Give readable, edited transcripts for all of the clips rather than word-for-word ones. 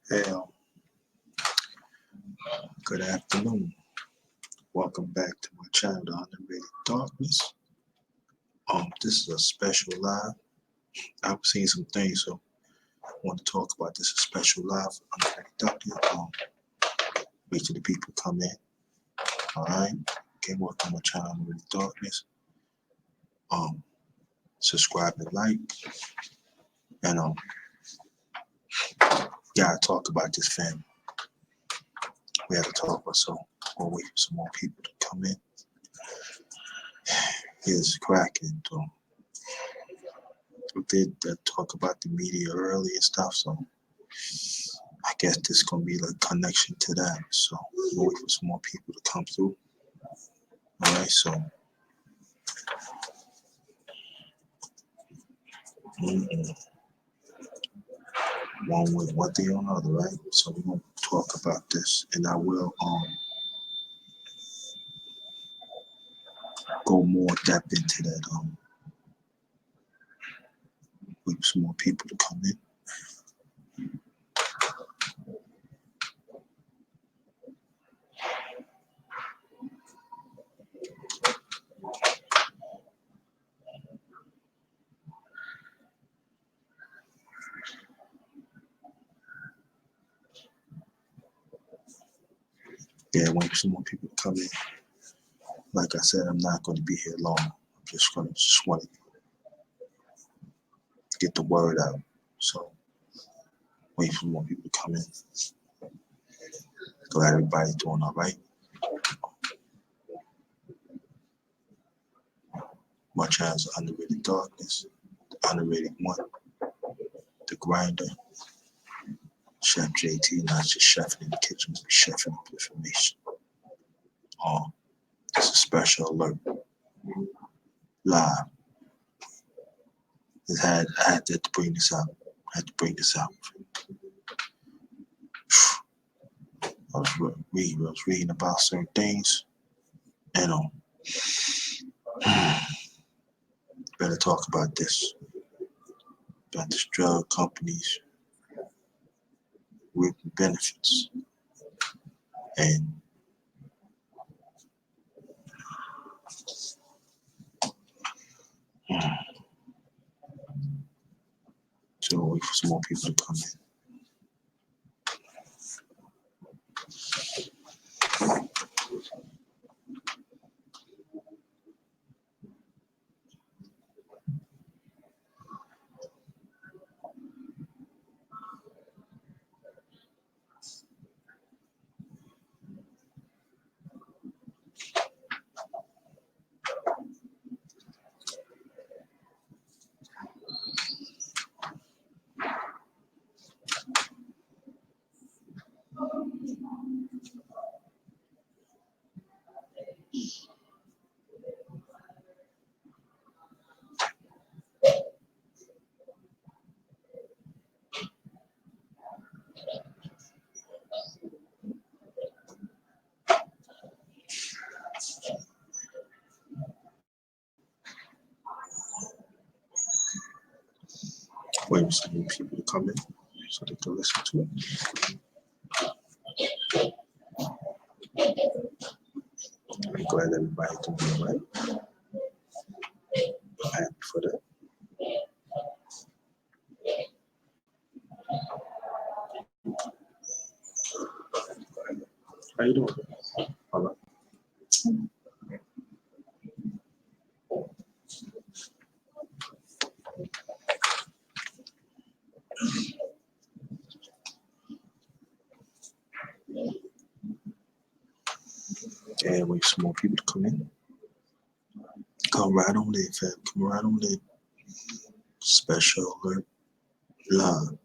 Hey, good afternoon. Welcome back to my channel, The Underrated Darkness. This is a special live. I've seen some things, so I want to talk about this special live for Underrated Darkness. Wait till the people come in. All right. Okay, welcome to my channel, Underrated Darkness. Subscribe and like, and gotta talk about this family. We had to talk about, so we'll wait for some more people to come in. Here's cracking. We did talk about the media early and stuff, so I guess this is gonna be like connection to that. So we'll wait for some more people to come through. All right, so one thing or another, right? So we're gonna talk about this, and I will go more depth into that. Wait for some more people to come in. Yeah, wait for some more people to come in. Like I said, I'm not going to be here long. I'm just want to get the word out. So wait for more people to come in. Glad everybody's doing all right. My channel's Underrated Darkness, the Underrated One, the Grinder, Chef JT, not just chefing in the kitchen, but chefing up information. It's a special alert. Live. I had to bring this out. I had to bring this out. I was reading about certain things, and better talk about this drug companies reaping benefits, and so wait for some more people to come in. Wait for some more people to come in so they can listen to it. I'm glad everybody's doing all right. I'm happy for that. How you doing? All right. And wait for some more people to come in. Come right on in, fam. Come right on in. Special alert. Live.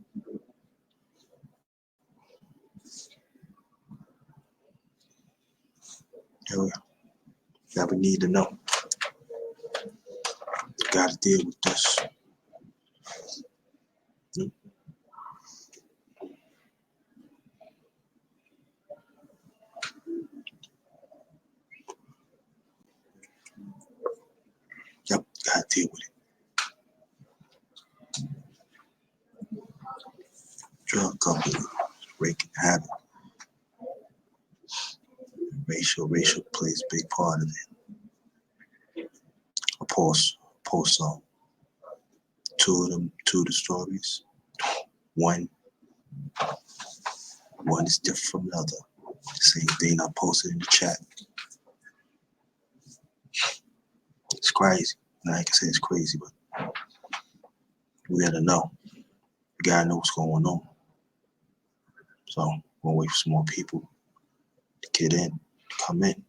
Here we go. That we need to know. Gotta deal with this. Yep, gotta deal with it. Drug company wreaking havoc. Racial plays a big part of it. I post two of the stories. One is different from the other. Same thing I posted in the chat. It's crazy. Like I said, it's crazy, but we gotta know. We gotta know what's going on. So we'll wait for some more people to get in, to come in.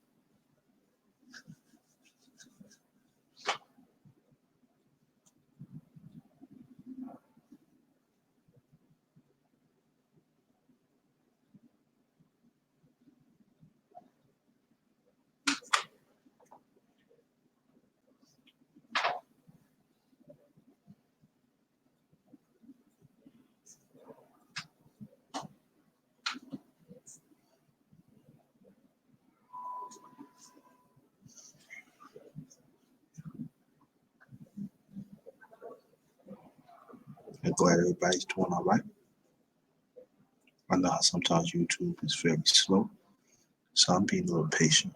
I'm glad everybody's doing all right. I know how sometimes YouTube is very slow, so I'm being a little patient.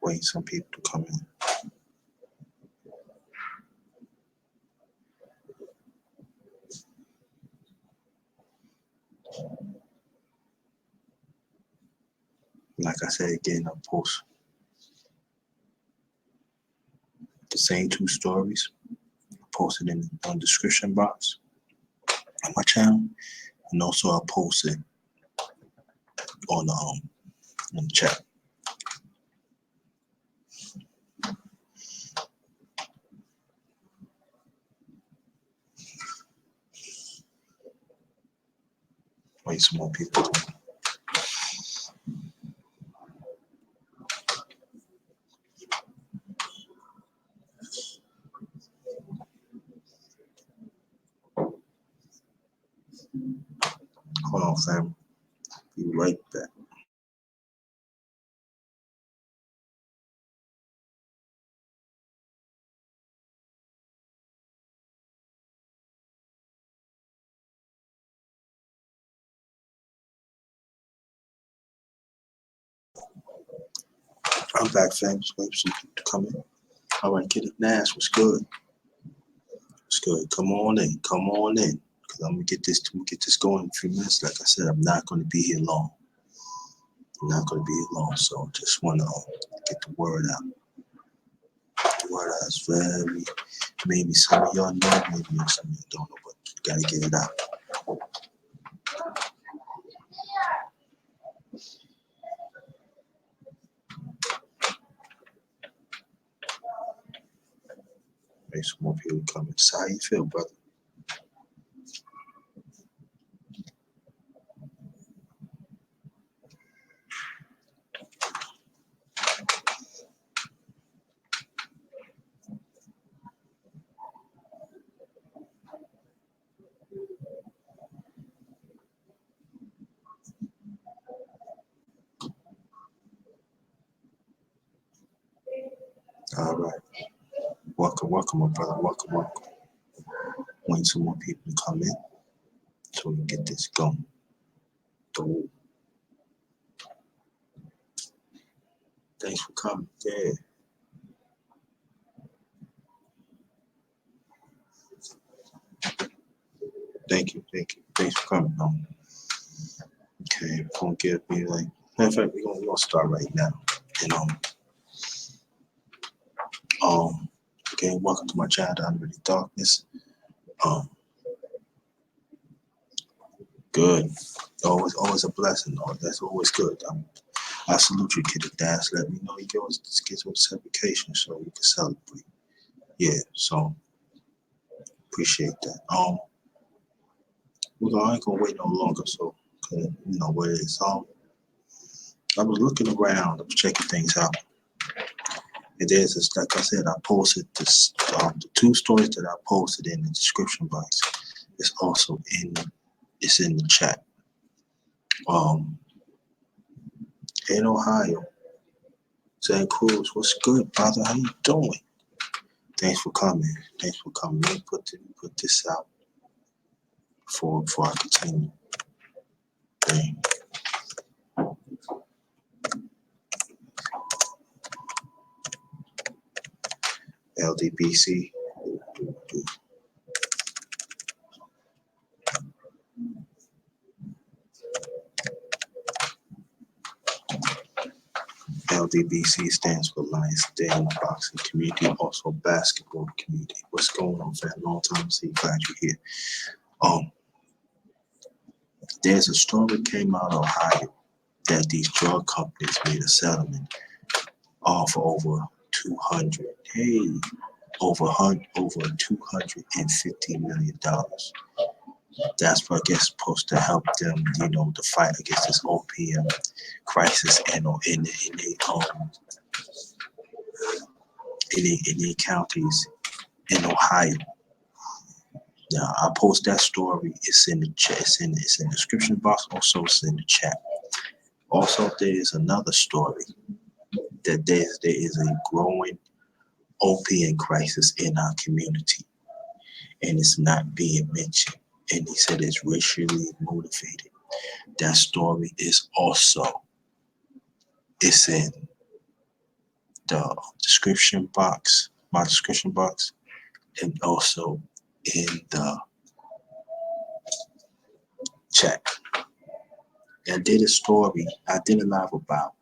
Waiting some people to come in. Like I said again, I'll post the same two stories. I'll post it in the description box on my channel, and also I'll post it on the chat. Wait some more people. Hold on, fam. Be right back. I'm back, fam. Just wait for some people to come in. All right, Kitty Nash, what's good? What's good? Come on in. Come on in. Cause I'm gonna get this going in a few minutes. Like I said, I'm not gonna be here long. I'm not gonna be here long, so just wanna get the word out. The word out is very. Maybe some of y'all know, maybe some of you don't know, but you gotta get it out. Maybe some more people coming. So how you feel, brother? All right. Welcome, my brother. Welcome. Waiting some more people to come in so we can get this going. So, thanks for coming. Yeah. Thank you. Thanks for coming. Okay, we're gonna give me like. Matter of fact, we're gonna start right now. And again, welcome to my channel, Unready Darkness. Good. Always a blessing. That's always good. I salute you, Kitty Dash. Let me know you get some certification so we can celebrate. Yeah, so appreciate that. I ain't gonna wait no longer, so you know what it is. I was looking around, I was checking things out. And there's this, like I said, I posted this the two stories that I posted in the description box. It's also in the chat. In Ohio, Zach Cruz, what's good, brother? How you doing? Thanks for coming. Let me put this out. before I continue. Dang. LDBC. LDBC stands for Lions Den Boxing Community, also basketball community. What's going on, fam? Long time see, glad you're here. There's a story came out of Ohio that these drug companies made a settlement for over 200. Over $250 million. That's what I guess supposed to help them, to fight against this opium crisis and in the counties in Ohio. Now I post that story. It's in the chat. It's in the description box. Also, it's in the chat. Also, there is another story that there is a growing opium crisis in our community, and it's not being mentioned. And he said it's racially motivated. That story is also, it's in the description box, my description box, and also in the chat. I did a story, I did a live about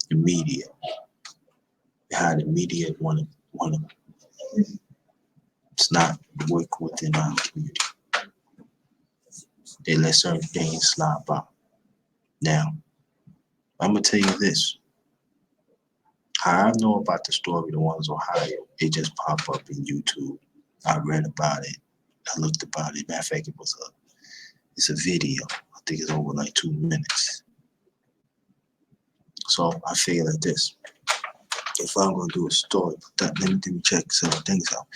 the media, how the media want to, it's not work within our community. They let certain things slide by. Now, I'm gonna tell you this. How I know about the story, the ones Ohio, it just popped up in YouTube. I read about it. I looked about it. Matter of fact, it's a video. I think it's over like 2 minutes. So I figured like this. If I'm gonna do a story, let me check certain things out.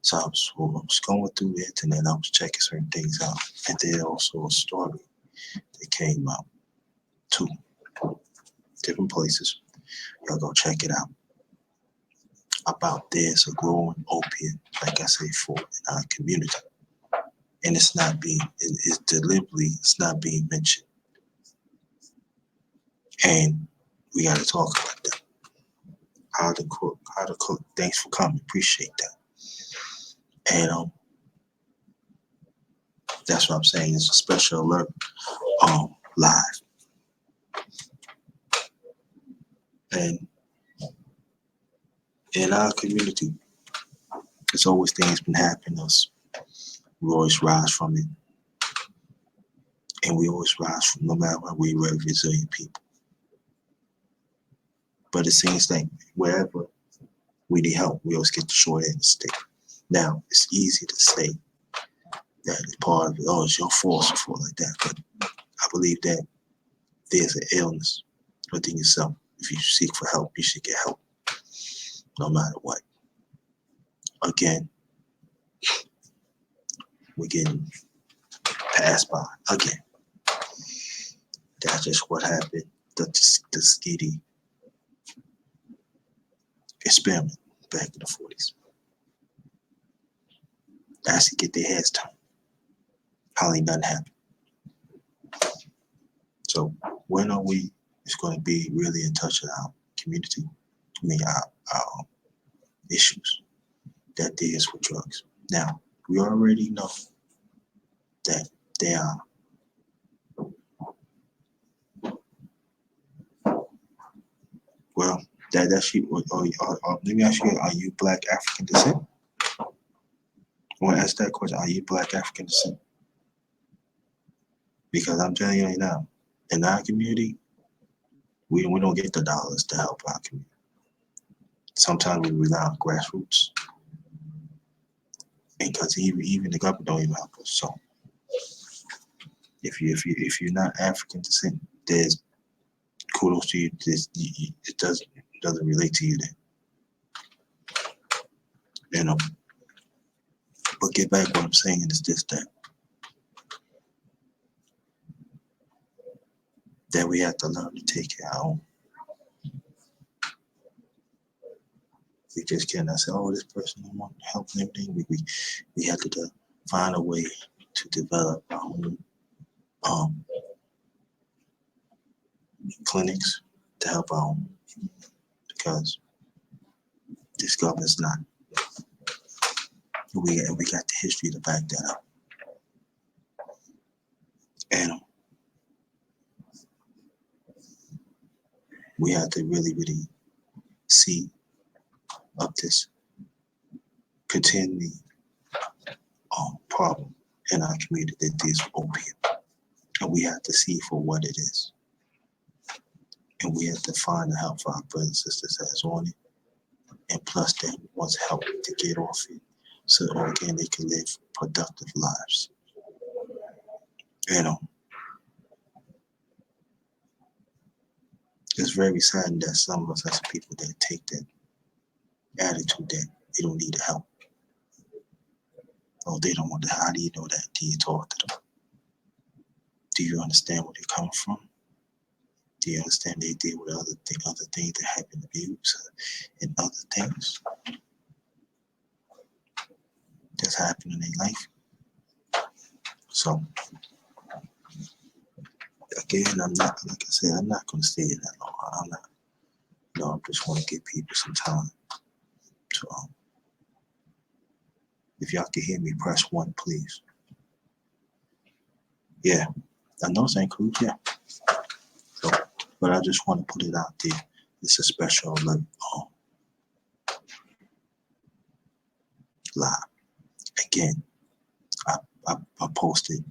So I was going through the internet. I was checking certain things out, and then also a story that came out. 2 different places. Y'all go check it out. About there's a growing opium, like I say, for in our community, and it's deliberately, it's not being mentioned, and we got to talk about that. How to cook. Thanks for coming. Appreciate that. And that's what I'm saying. It's a special alert live. And in our community, there's always things been happening to us. We always rise from it. And we always rise from, no matter what, we're very resilient people. But it seems like wherever we need help, we always get the short end of the stick. Now, it's easy to say that it's part of it, it's your fault, like that. But I believe that there's an illness within yourself. If you seek for help, you should get help, no matter what. Again, we're getting passed by again. That's just what happened. The Tuskegee experiment back in the 40s. Actually get their heads turned. Probably nothing happened. So when are we going to be really in touch with our community? I mean, our issues that deals with drugs. Now, we already know that they are that's you. Let me ask you: are you Black African descent? I want to ask that question: are you Black African descent? Because I'm telling you right now, in our community, we don't get the dollars to help our community. Sometimes we rely on grassroots, and because even the government don't even help us. So, if you're not African descent, there's kudos to you. It doesn't relate to you then. But get back, what I'm saying is this, that we have to learn to take care of our own. We just cannot say, this person don't want help and everything. We have to find a way to develop our own clinics to help our own, because this government's not. We got the history to back that up. And we have to really, really see of this continuing problem in our community that deals with opium. And we have to see for what it is. And we have to find the help for our brothers and sisters that's on it. And plus that wants help to get off it. So again, they can live productive lives. It's very sad that some of us as people that take that attitude that they don't need the help. Or they don't want the, how do you know that? Do you talk to them? Do you understand where they're coming from? Do you understand they deal with other things that have been abused and other things that's happened in their life? So again, I'm not, like I said, I'm not going to stay in that long. I'm not, I just want to give people some time to, if y'all can hear me, press 1, please. Yeah, I know it's ain't cool, yeah. So, but I just want to put it out there. It's a special alert live. Again, I posted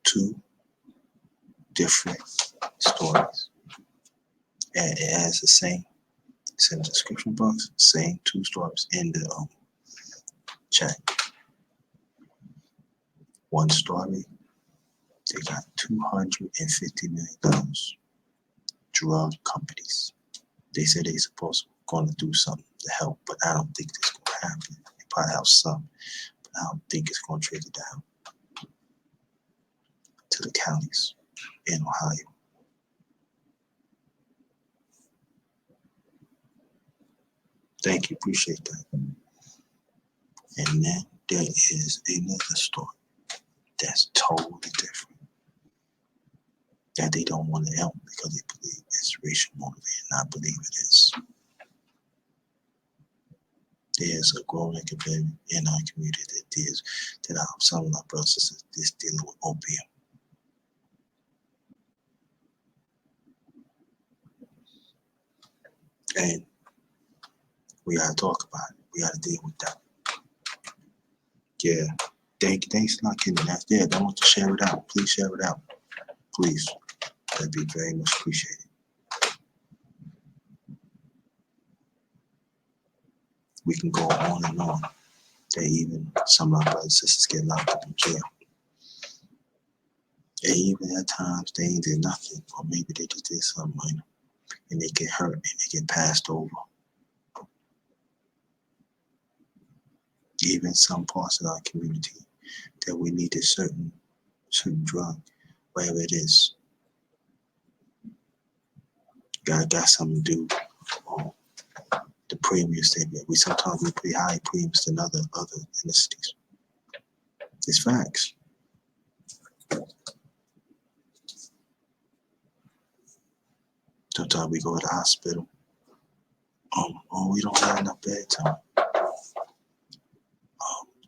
2 different stories. And it has the same, it's in the description box, same 2 stories in the chat. One story, they got $250 million. Drug companies. They said they supposed to going to do something to help, but I don't think this going to happen. They probably have some, but I don't think it's going to trickle down to the counties in Ohio. Thank you, appreciate that. And then there is another story that's totally different, that they don't want to help because they believe it's racial motivated, and I believe it is. There's a growing epidemic in our community that some of our brothers and sisters is dealing with opium. And we gotta talk about it. We gotta deal with that. Yeah. Thanks a lot, Kenny. That's there. Don't want to share it out. Please share it out. Please. That'd be very much appreciated. We can go on and on. That even some of our brothers and sisters get locked up in jail. And even at times they ain't did nothing, or maybe they just did something minor, and they get hurt and they get passed over. Even some parts of our community that we need a certain drug, whatever it is, got something to do with the premiums that we sometimes we pay high premiums than other ethnicities. It's facts. Sometimes we go to the hospital. Oh, we don't have enough bed time.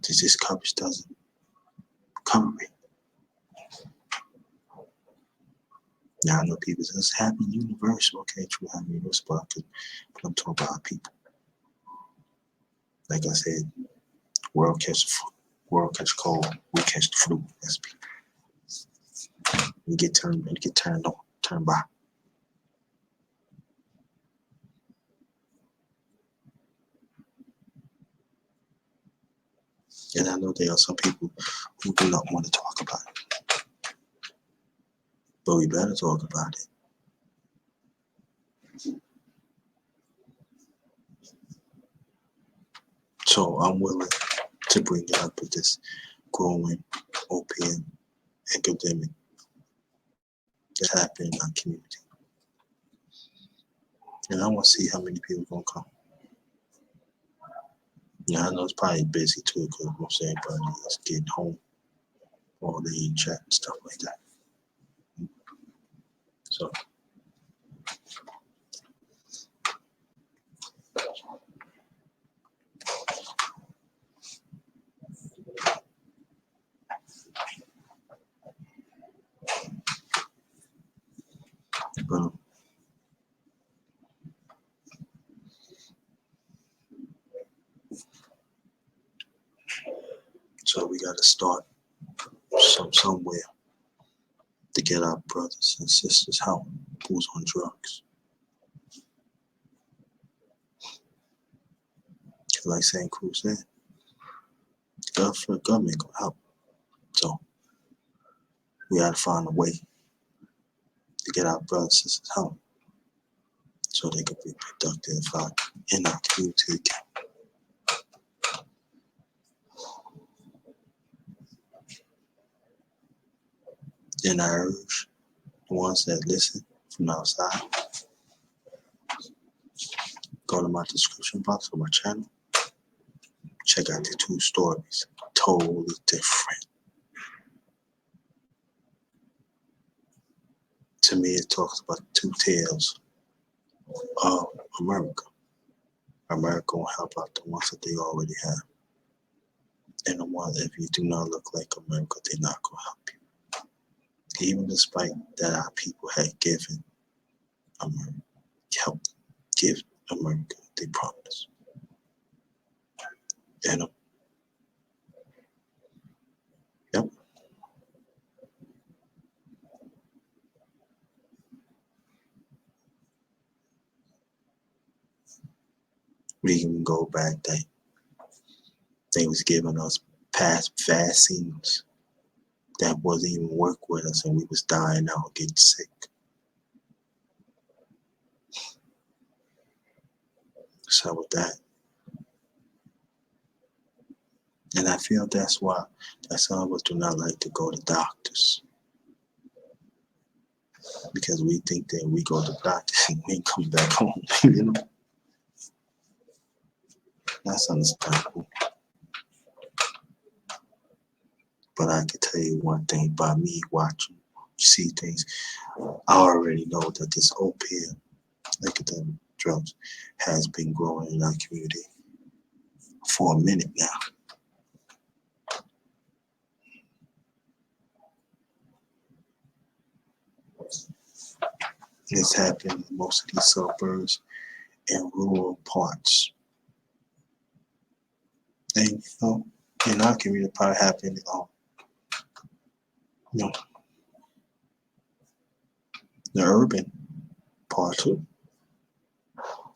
This coverage doesn't cover me. Now I know people say it's happening universal. Okay, true, happening universal, but I'm talking about people. Like I said, world catch cold, we catch the flu. That's people. We get turned on, turned by. And I know there are some people who do not want to talk about it. But we better talk about it. So I'm willing to bring it up with this growing opium epidemic that's happening in our community. And I want to see how many people are going to come. Yeah, I know it's probably busy too because most everybody is getting home or they in chat and stuff like that. So, but, so we got to start somewhere to get our brothers and sisters help who's on drugs. Like St. Cruz said, the government gonna help. So we got to find a way to get our brothers and sisters help so they can be productive in our community again. Then I urge the ones that listen from outside, go to my description box of my channel, check out the two stories, totally different. To me, it talks about the two tales of America. America will help out the ones that they already have. And the ones, if you do not look like America, they're not going to help you. Even despite that our people had given America, helped give America, they promised. And yep. We can go back that they was giving us past vaccines that wasn't even work with us and we was dying out, getting sick. So with that, and I feel that's why some of us do not like to go to doctors. Because we think that we go to doctors and we come back home, you know? That's understandable. But I can tell you one thing, by me watching, see things, I already know that this opium, nicotine drugs, has been growing in our community for a minute now. It's happened in most of these suburbs and rural parts. And you know, in our community, it probably happened you know, the urban part too.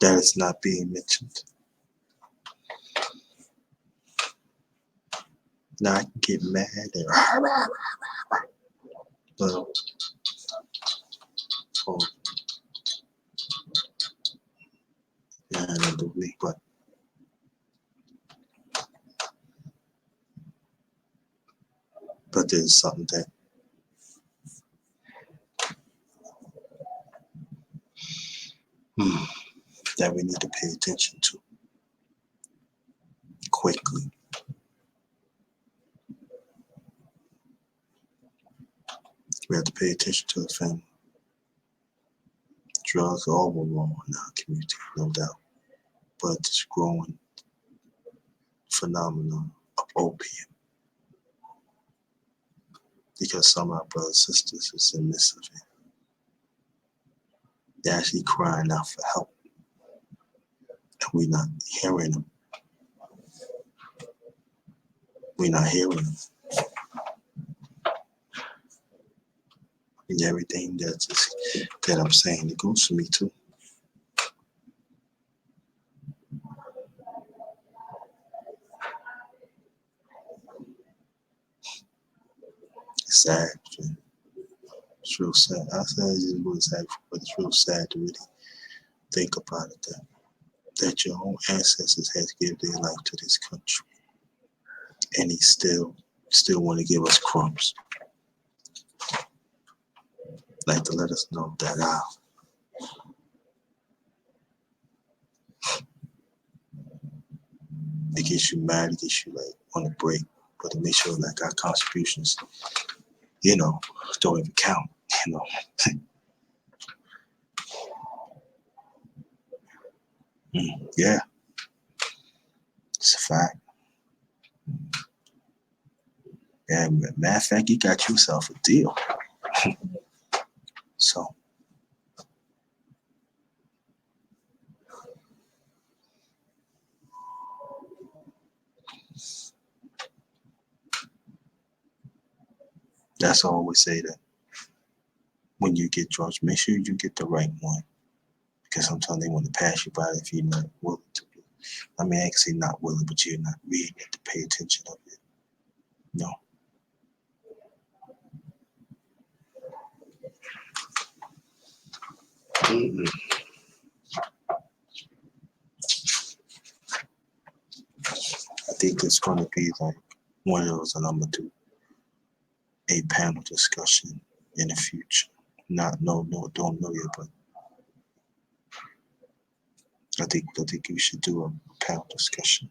That is not being mentioned. Not get mad and oh, yeah, not the week, but there's something that we need to pay attention to quickly. We have to pay attention to the family. Drugs are overall in our community, no doubt, but this growing phenomenon of opium, because some of our brothers and sisters is in this of it. They're actually crying out for help, and we're not hearing them. We're not hearing them. And everything that I'm saying, it goes to me too. It's sad. It's real sad. I said it's really sad, but it's real sad to really think about it. That your own ancestors had to give their life to this country, and he still want to give us crumbs. Like to let us know that It gets you mad, it gets you like on a break, but to make sure like our contributions, don't even count, you know. Yeah, it's a fact. And matter of fact, you got yourself a deal. So that's all I always say, that when you get drugs, make sure you get the right one. Because sometimes they want to pass you by if you're not willing to be. I mean, I can say not willing, but you're not reading it to pay attention of it. No. Mm-mm. I think it's going to be like one of those, and I'm going to do a panel discussion in the future. Not, no, don't know yet, but I think you should do a panel discussion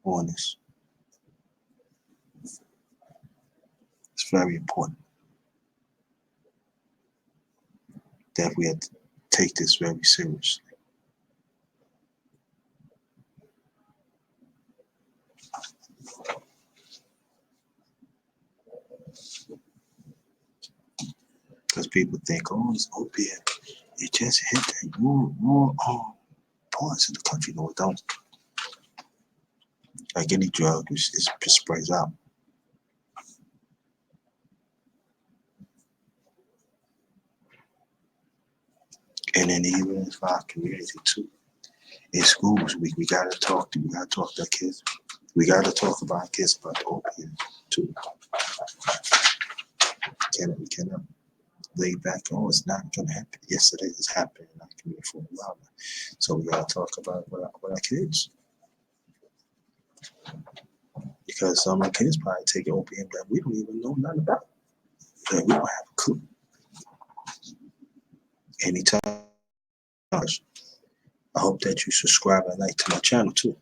on this. It's very important that we have to take this very seriously. Because people think, oh, it's opiate. It just hit the rural parts of the country. No, it don't. Like any drug, it just spreads out. And then even for our community too. In schools, we gotta talk to our kids. We gotta talk about our kids about the opiate too. We cannot lay back. Oh, it's not gonna happen. Yes, it is happening in our community for a while now. So we gotta talk about it with our kids. Because some of our kids probably take opium that we don't even know nothing about. That we don't have a clue. Anytime. I hope that you subscribe and like to my channel too.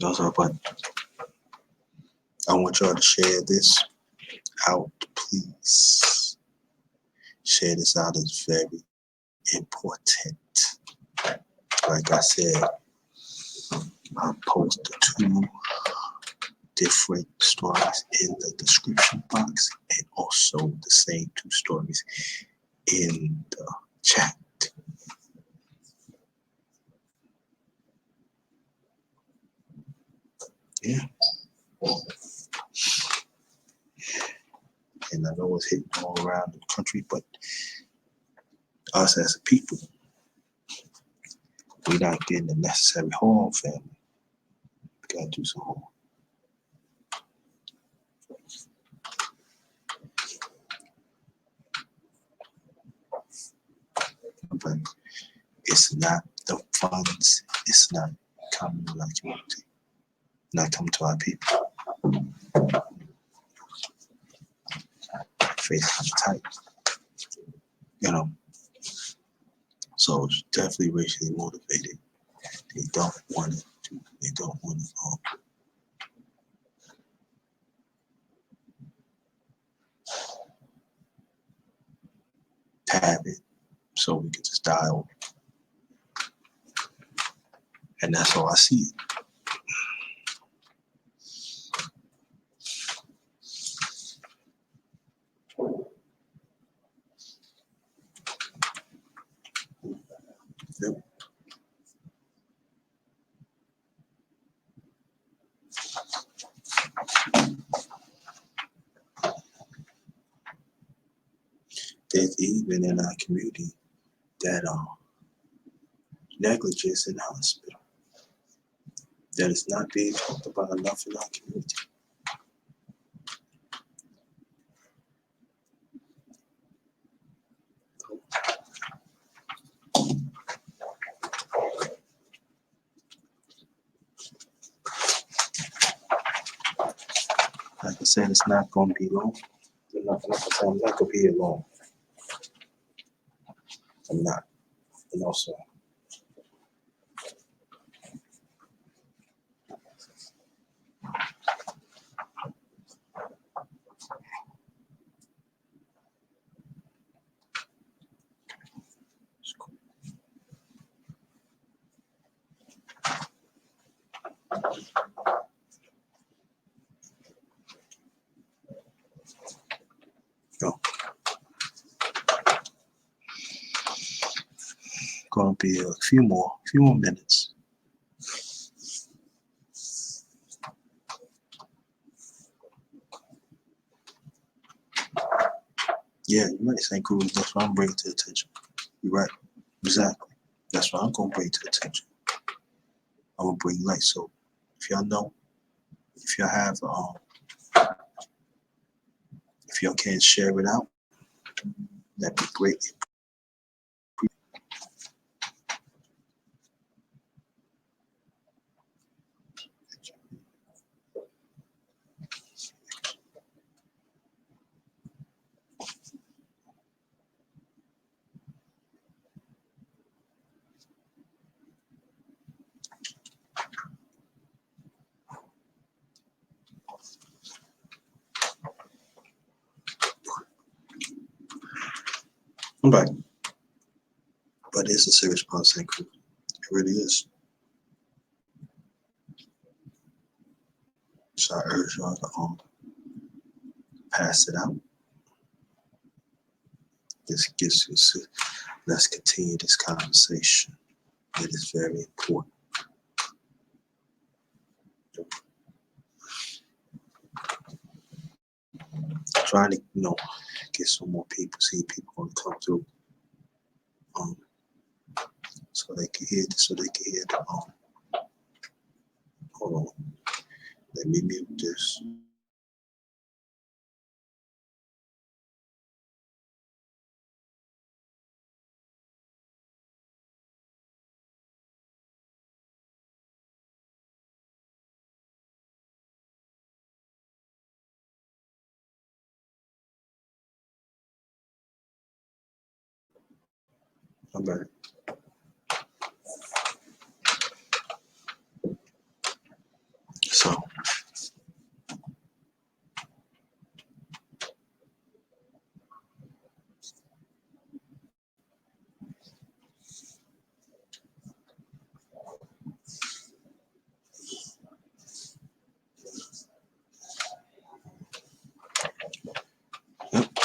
Also, but I want y'all to share this out, please. Share this out. It's very important. Like I said, I posted 2 different stories in the description box, and also the same 2 stories in the chat. Yeah. And I know it's hitting all around the country, but us as a people, we're not getting the necessary harm, family. We gotta do some harm. But it's not the funds, it's not coming to our community, not coming to our people. Face tight, So it's definitely racially motivated. They don't want it to. They don't want it to have it, so we can just die over it. And that's how I see it. Yep. There's even in our community that negligence in the hospital that is not being talked about enough in our community. Like I said, it's not going to be long. I'm not gonna be here long. I'm not. So no, gonna be a few more minutes. Yeah, you're right, St. Cruz. That's what I'm bringing to attention. You're right. Exactly. That's what I'm gonna bring to attention. I'm gonna bring light. So if y'all know, if y'all have if y'all can share it out, that'd be great. I'm back. But it's a serious part of St. Cruz. It really is. So I urge y'all to pass it out. Let's continue this conversation. It is very important. Trying to, get some more people, see people gonna come through. So they can hear this, the hold on. Let me mute this. I'm back. So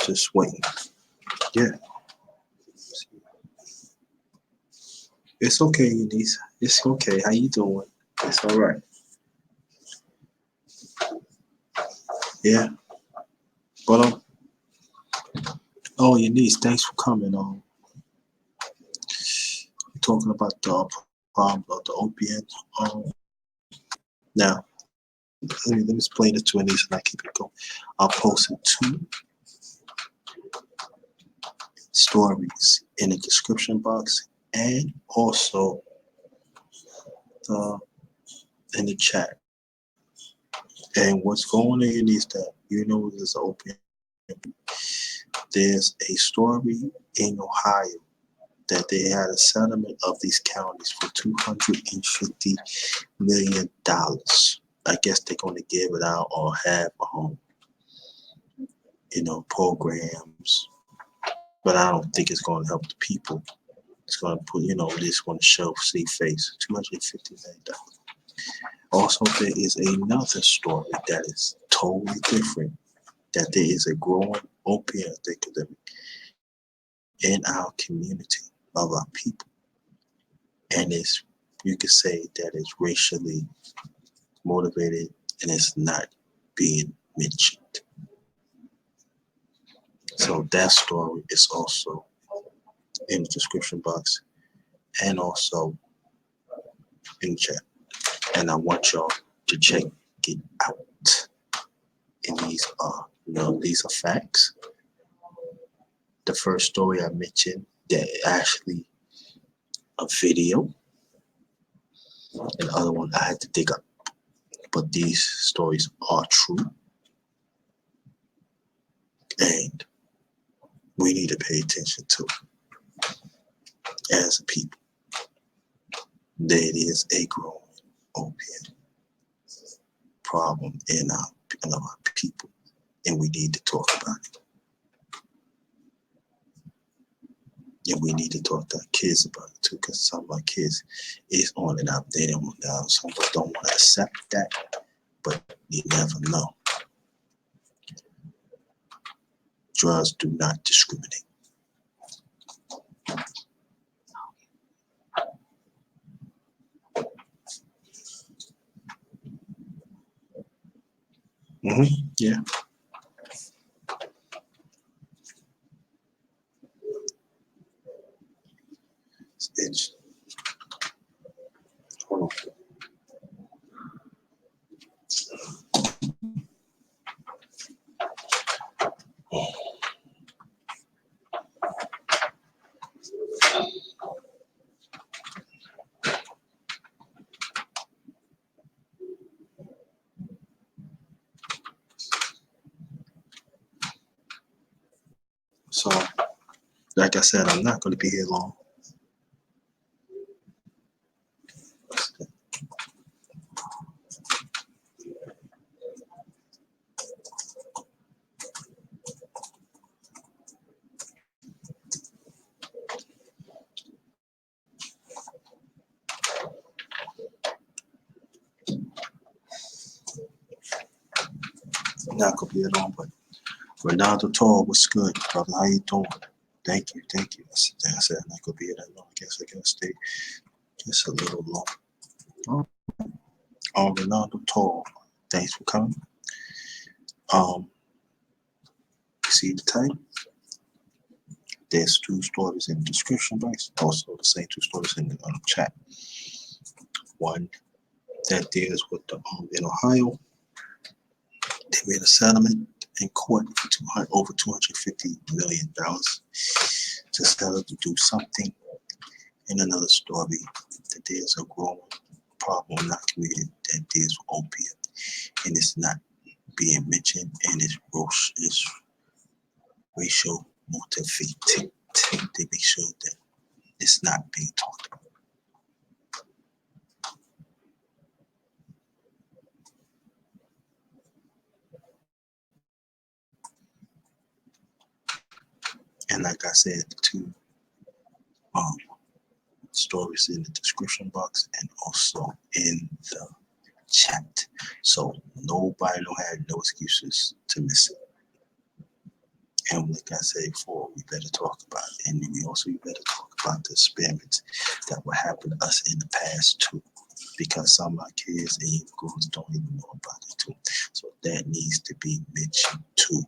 just waiting. Yeah. It's okay, Eunice. It's okay. How you doing? It's all right. Yeah. But oh, Eunice, thanks for coming. Talking about the problem of the opiate. Now, let me explain it to Eunice and I keep it going. I'll post 2 stories in the description box and also in the chat. And what's going on is that there's open. There's a story in Ohio that they had a settlement of these counties for $250 million. I guess they're going to give it out or have programs, but I don't think it's going to help the people. It's going to put, this going to show see face $250 million. Also, there is another story that is totally different. That there is a growing opiate epidemic in our community of our people, and you could say that it's racially motivated and it's not being mentioned. So that story is also in the description box and also in the chat. And I want y'all to check it out. And these are facts. The first story I mentioned, that actually a video. And the other one I had to dig up. But these stories are true. need to pay attention to as a people. There is a growing opiate problem in our people, and we need to talk about it. And we need to talk to our kids about it too, because some of our kids is on and out. They don't know. Some of us don't want to accept that, but you never know. Drugs do not discriminate. Yeah. It's hold on. So, like I said, I'm not going to be here long. I'm not going to be here long, but Ronaldo Tall, what's good, brother? How you doing? Thank you. I said I'm not going to be here that long. I guess I got to stay just a little long. Ronaldo Tall, thanks for coming. See the title? There's 2 stories in the description box. Also, the same 2 stories in the chat. One that deals with the in Ohio, they made a settlement in court for over $250 million to settle to do something. In another story, that there's a growing problem in our community that deals with opiate, and it's not being mentioned, and it's racial motivated to make sure that it's not being talked about. And like I said, the 2 stories in the description box and also in the chat. So nobody don't have no excuses to miss it. And like I said before, we better talk about it. And we also better talk about the experiments that will happen to us in the past too. Because some of our kids and young girls don't even know about it too. So that needs to be mentioned too.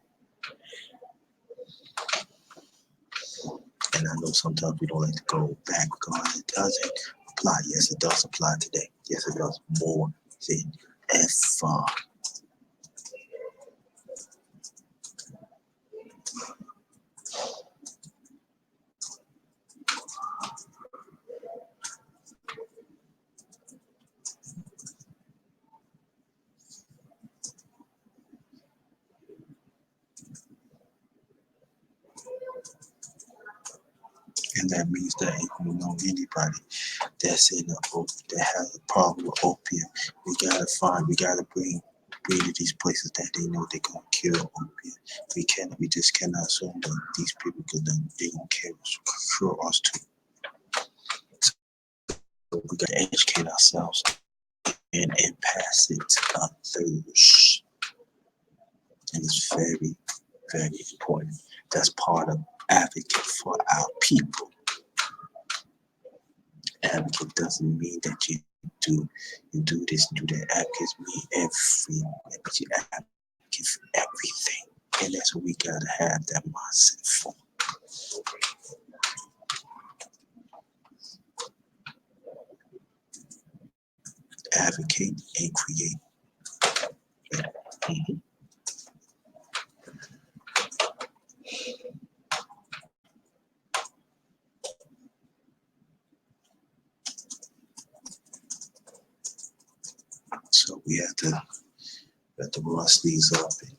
And I know sometimes we don't like to go back because it doesn't apply. Yes, it does apply today. Yes, it does more than ever. And that means that if we know anybody that's that has a problem with opium, we gotta bring to these places that they know they're gonna cure opium. We just cannot assume that these people they gonna cure us too. So we gotta educate ourselves and pass it to others. And it's very, very important. That's part of advocate for our people. Advocate doesn't mean that you do this, do that. Advocates mean you advocate for everything. And that's what we gotta have that mindset for. Advocate and create. Mm-hmm. So we have to roll our sleeves up and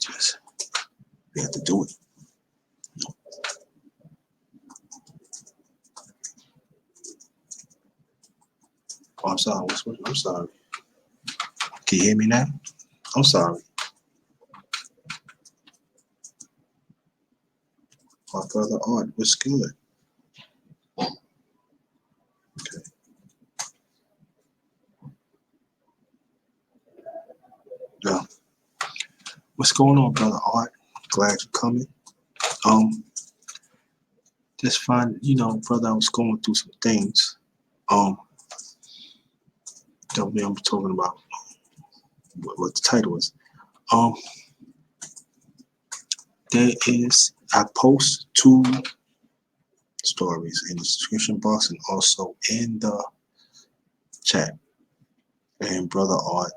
we have to do it. Oh, I'm sorry. I'm sorry. Can you hear me now? I'm sorry. My brother Art was good. Okay. Yeah. What's going on, brother Art? Glad you're coming. Um, just fine. Brother, I was going through some things. Um, don't be I'm talking about what the title is. Um, I post two stories in the description box and also in the chat. And brother Art,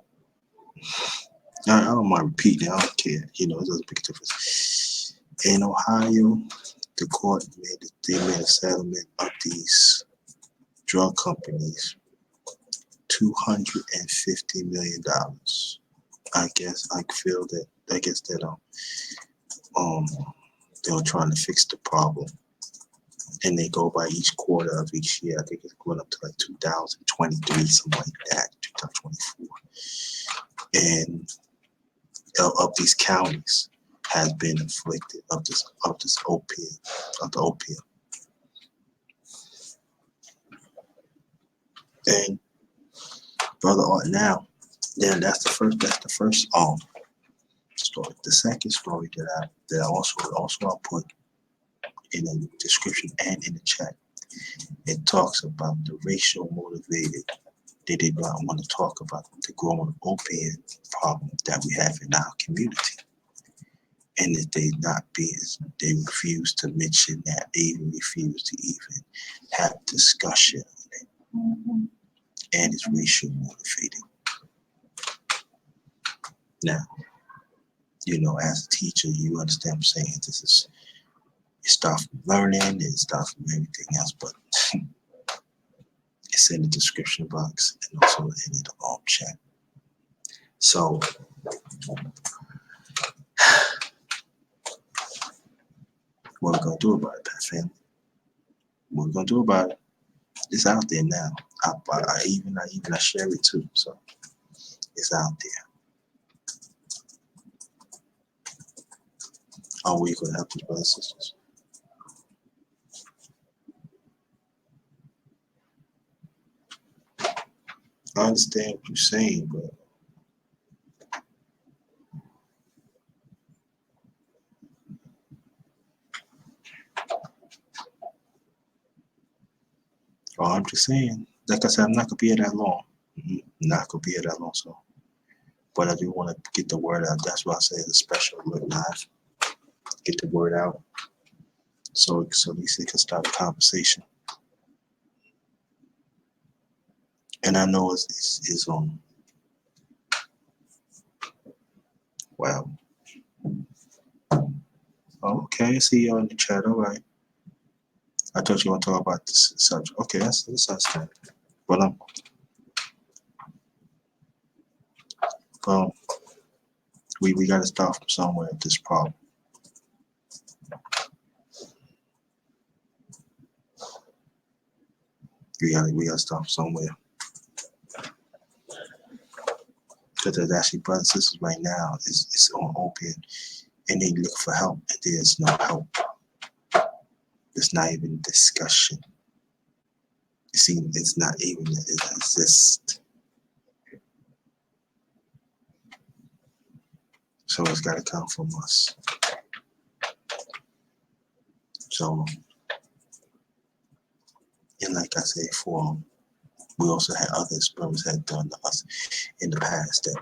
I don't mind repeating. I don't care. It doesn't make a difference. In Ohio, the court made a settlement of these drug companies $250 million. I guess that um they were trying to fix the problem, and they go by each quarter of each year. I think it's going up to like 2023, something like that, 2024, and of these counties has been afflicted of this opium of the opium. And brother Art, now, then that's the first story. The second story that I also I'll put in the description and in the chat. It talks about the racial motivated. They did not want to talk about the growing opiate problem that we have in our community. And that they refuse to mention that. They even refuse to even have discussion on it. And it's racial motivated. Now, as a teacher, you understand what I'm saying. It starts from learning, it starts from everything else, but it's in the description box and also in the chat. So, what we're gonna do about it, Pat family? What we're gonna do about it? It's out there now. I even share it too. So it's out there. Are we gonna help these brothers and sisters? I understand what you're saying, but I'm just saying. Like I said, I'm not gonna be here that long. Not gonna be here that long. So, but I do want to get the word out. That's why I say it's a special live. Get the word out, so at least it can start a conversation. And I know it's wow. Okay, I see you in the chat. All right. I thought you want to talk about this subject. Okay, that's understandable. But um, we got to start from somewhere with this problem. We got to start from somewhere. Because there's actually brothers and sisters right now is on opium, and they look for help, and there's no help. There's not even discussion. You see, it's not even it exists. So it's got to come from us. So, and like I said before, we also had other experiments had done to us in the past that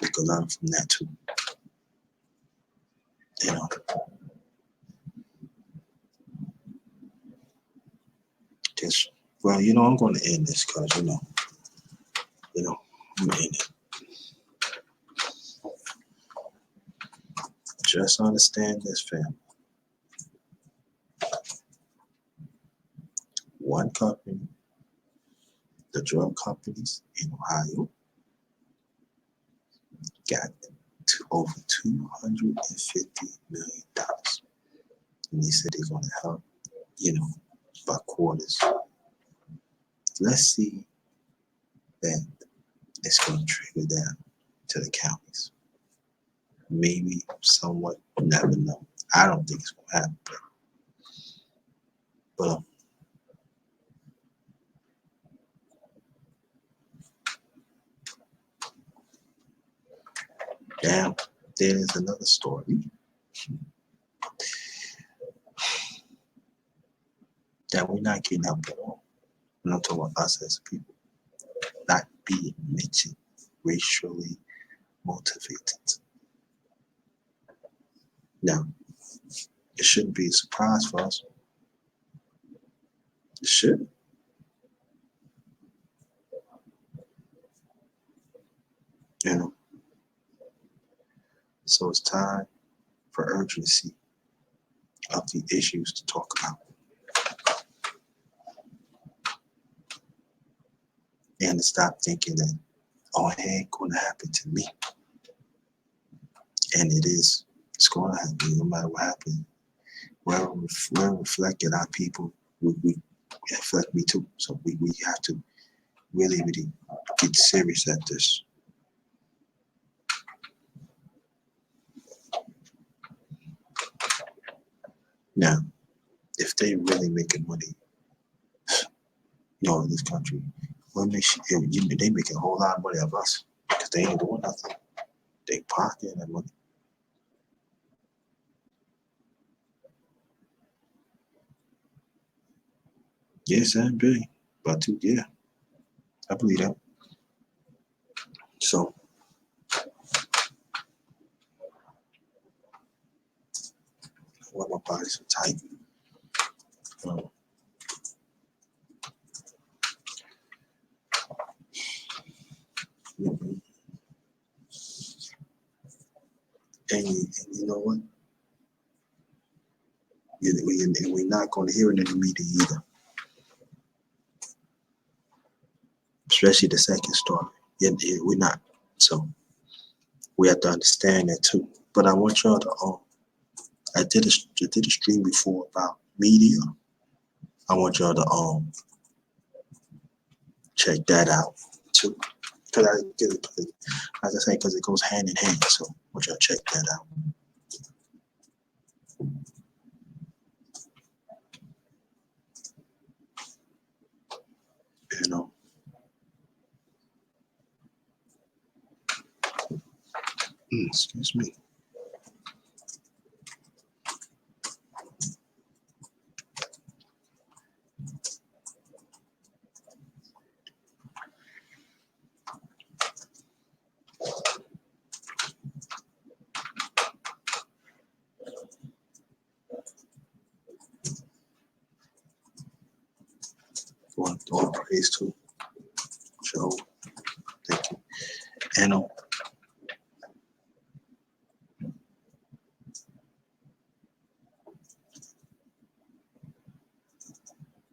we could learn from that too. You know, just I'm going to end this because I'm going to end it. Just understand this, family. One company, the drug companies in Ohio, got to over $250 million. And they said they're going to help, by quarters. Let's see then it's going to trickle down to the counties. Maybe, somewhat, never know. I don't think it's going to happen, but damn, there's another story that we're not getting up at all. I'm not talking about us as people, not being mentioned, racially motivated. Now, it shouldn't be a surprise for us. It should. You know, so it's time for urgency of the issues to talk about. And to stop thinking that, oh, it ain't going to happen to me. And it is. It's going to happen no matter what happens. We're reflected our people. We reflect me too. So we have to really get serious at this. Now, if they really making money, in this country, they making a whole lot of money of us because they ain't doing nothing. They pocketing that money. Yes, and big, but yeah, I believe that. So, why my body's so tight? And you know what? We're not going to hear it in the media either, especially the second story. We're not. So we have to understand that too. But I want y'all to. I did a stream before about media. I want y'all to check that out too. Because like I say, because it goes hand in hand. So I want y'all to check that out. You know. Excuse me. All praise to Joe. Thank you. And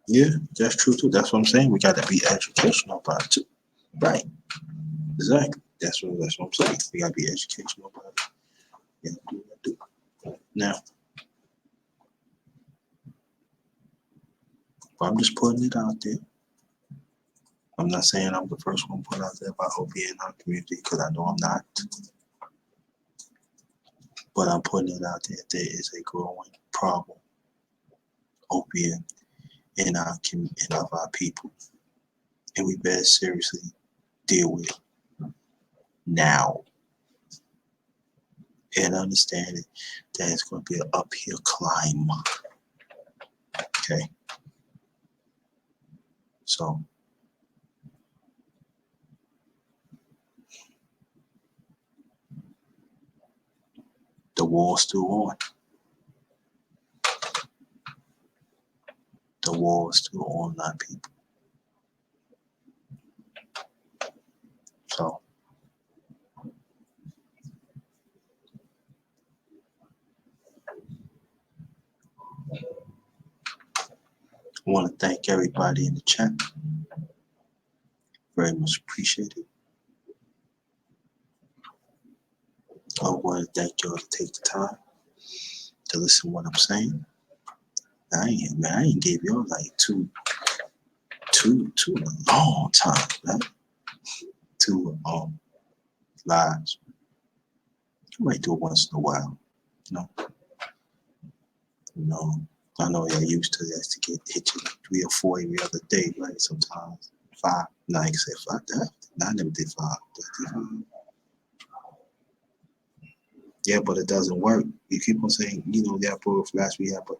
yeah, that's true too. That's what I'm saying. We got to be educational about it too. Right. Exactly. That's what I'm saying. We got to be educational about it. Yeah, do what I do. Now, I'm just putting it out there. I'm not saying I'm the first one put out there about opiate in our community because I know I'm not. But I'm putting it out there. There is a growing problem, opiate in our people, and we better seriously deal with it now. And understanding that it's going to be an uphill climb. Okay. So the war's still on. The war is still on our people. So I want to thank everybody in the chat. Very much appreciated. I want to thank y'all to take the time to listen to what I'm saying. I ain't gave y'all like two in a long time, man. to lives. I might do it once in a while. You know, you know. I know you're used to that to get hit you 3 or 4 every other day, right? Sometimes 5. Now I can say 5. Nah, I never did 5. Did 5. Yeah, but it doesn't work. You keep on saying, the April flash we have, but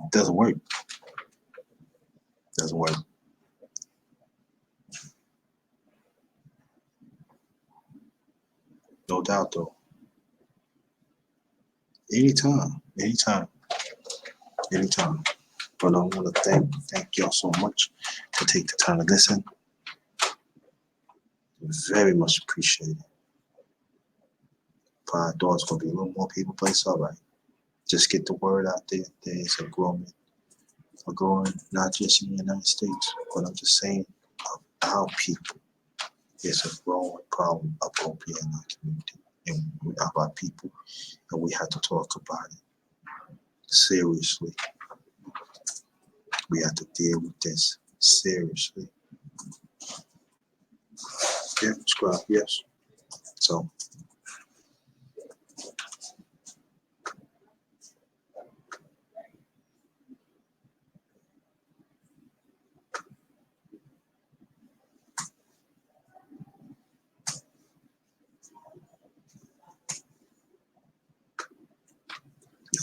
it doesn't work. It doesn't work. No doubt, though. Anytime, anytime, anytime. But I want to thank y'all so much for taking the time to listen. Very much appreciated. I thought it's gonna be a little more people, but it's all right. Just get the word out there. There is a growing, not just in the United States, but I'm just saying of our people. It's a growing problem of opium in our community and of our people, and we have to talk about it seriously. We have to deal with this seriously. Yeah, subscribe, yes. So,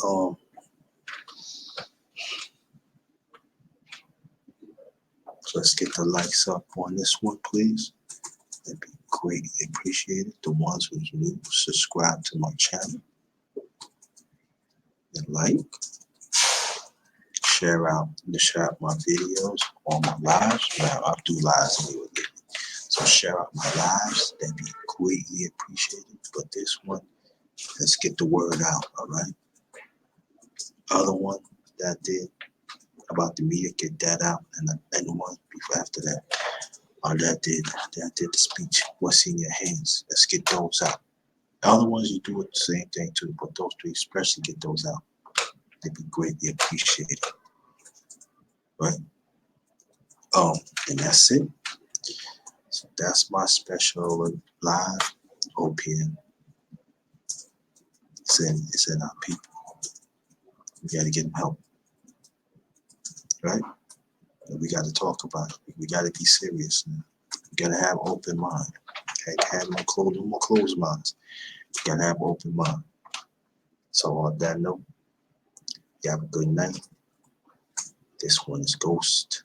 um, let's get the likes up on this one, please. That'd be greatly appreciated. The ones who's new, subscribe to my channel and like, share out my videos on my lives. Now I do lives anyway, so share out my lives. That'd be greatly appreciated. But this one, let's get the word out. All right. Other one that I did about the media, get that out, and the one before after that. That did the speech. What's in your hands? Let's get those out. The other ones you do it the same thing too, but those three especially, get those out. They'd be greatly appreciated. Right? And that's it. So that's my special live OPN. It's in our people. We gotta get them help. Right? And we gotta talk about it. We gotta be serious now. We gotta have open mind. Can't have no more closed minds. You gotta have open mind. So on that note, you have a good night. This one is Ghost.